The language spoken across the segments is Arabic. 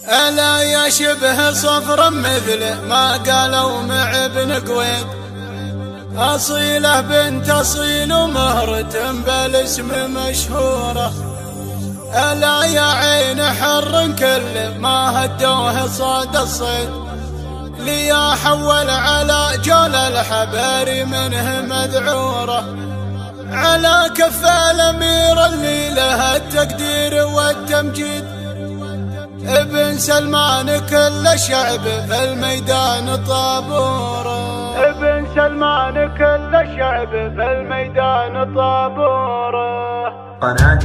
ألا يا شبه صفر مثل ما قالوا مع ابن قويد، أصيلة بنت أصيل ومهرة بالاسم مشهورة. ألا يا عين حر كل ما هدوه صاد الصيد، ليا حول على جول الحباري منه مذعورة. على كف الأمير اللي له التقدير والتمجيد، ابن سلمان كل شعب في الميدان طابوره. ابن سلمان كل شعب في الميدان طابوره. قناة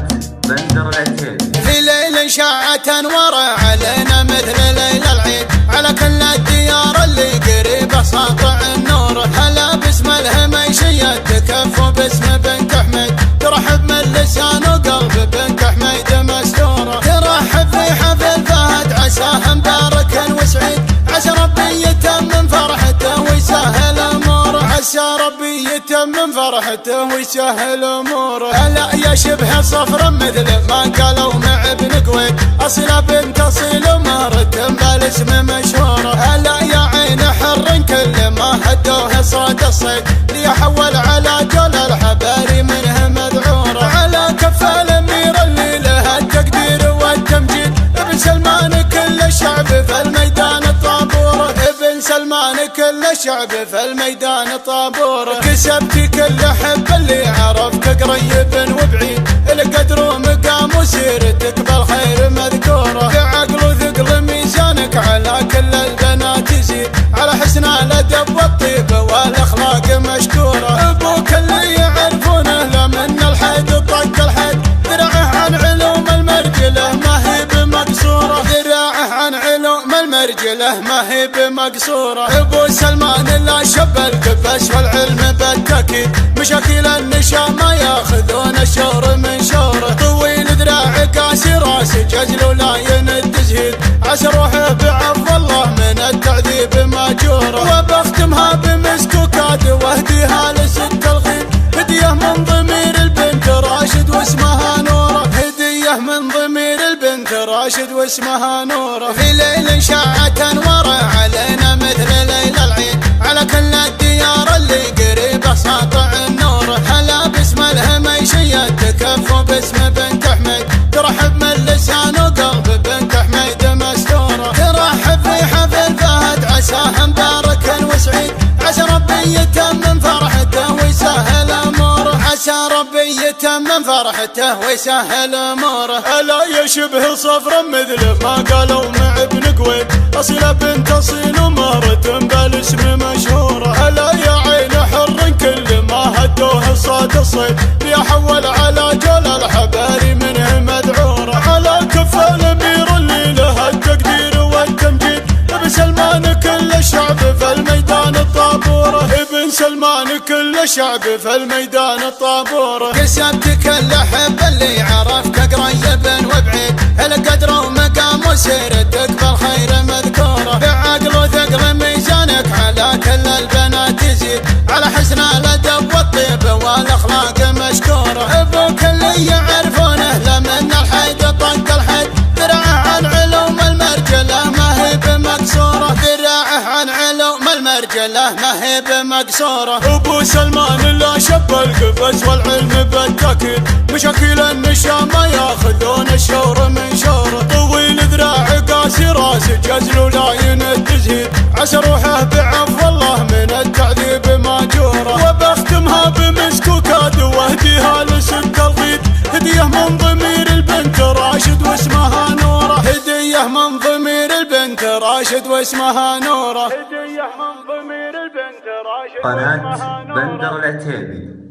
بندر العتيبي في ليل شاعت انوار علينا مثل ليل العيد، على كل الديار اللي قريبه ساطع النور. هلا باسم الهميشية تكفوا باسم بنت حميد، ترحب من لسان وقلب بنت حميد مستوره. ترحب في حفل فهد عساه مبارك وسعيد، عسى ربي يتمم فرحته ويسهل اموره. عسى ربي يتمم فرحته ويسهل اموره. هلا يا شبه صفر مثل ما قالوا مع ابن قويد، أصيلة بنت أصيل ومهرة بالاسم مشهورة. هلا يا عين حر كل ما هدوه صاد الصيد، ليحول على جول الحباري منه مذعورة. على كف الأمير اللي له التقدير والتمجيد، ابن سلمان كل الشعب في الميدان الطابورة. ابن سلمان كل الشعب في الميدان طابوره. كسبتي كل حب اللي عرفك قريب وبعيد، القدر ومقام وسيرتك بالخير مذكوره. بعقل وثقل ميزانك على كل البنات يزيد، على حسن الادب والطيب والاخلاق مشكوره. ابوك اللي يعرفونه له من الحيد طق الحيد، ذراعه عن علوم المرجله ما هي بمقصوره. ذراعه عن علوم المرجله ما هي بمقصوره. ابو سلمان لا شب القبس والعلم بالتاكيد، مشاكل النشا ما ياخذون الشور من شوره. طويل ذراع قاسي راس جزل ولاين التزهيد، عسى روحه بعفو الله من التعذيب ماجوره. وبختمها بمسك وكاد واهديها لست الخيل، هديه من ضمير البنت راشد واسمها نوره. هديه من ضمير البنت راشد واسمها نوره. في ليل شاعت انوار علينا مثل ليل العيد، على كل الديار اللي قريبه ساطع النور. هلا باسم الهميشية تكفوا باسم بنت حميد، ترحب من لسان وقلب بنت حميد مستوره. ترحب في حفل فهد عساه مبارك وسعيد، عسى ربي يتمم فرحته ويسهل اموره. عسى ربي يتمم فرحته ويسهل اموره. الا يا شبه صفر مثل ما قالوا مع ابن قويد، اصيله بنت اصيل ومهرة بالاسم مشهوره. الا يا عين حر كل ما هدوه صاد الصيد، ليحول على جول الحباري منه مذعوره. على كف الامير اللي له التقدير والتمجيد، ابن سلمان كل الشعب في الميدان الطابوره. ابن سلمان كل الشعب في الميدان الطابوره. كسبت كل حب اللي عرفك قريب وبعيد، القدر ومقام وسيرتك بالخير مذكوره. بعقل وثقل ميزانك على كل البنات يزيد، على حسن الادب والطيب والاخلاق مشكوره. ابوك اللي يعرفونه له من الحيد طق الحيد، ذراعه عن علوم المرجله ما هي بمقصوره. ذراعه عن علوم المرجله ما هي بمقصوره. ابو سلمان لا شب القفز والعلم بالتاكيد، مشاكل النشا ما ياخذون الشور من شوره. طويل ذراع قاسي راس جزل ولاين التزهيد، عسى روحه بعفو الله من التعذيب ماجوره. وبختمها بمسك وكاد واهديها لست الغيد، هديه من ضمير البنت راشد واسمها نوره. هديه من ضمير البنت راشد واسمها نوره. هديه من ضمير البنت راشد قناة بندر العتيبي.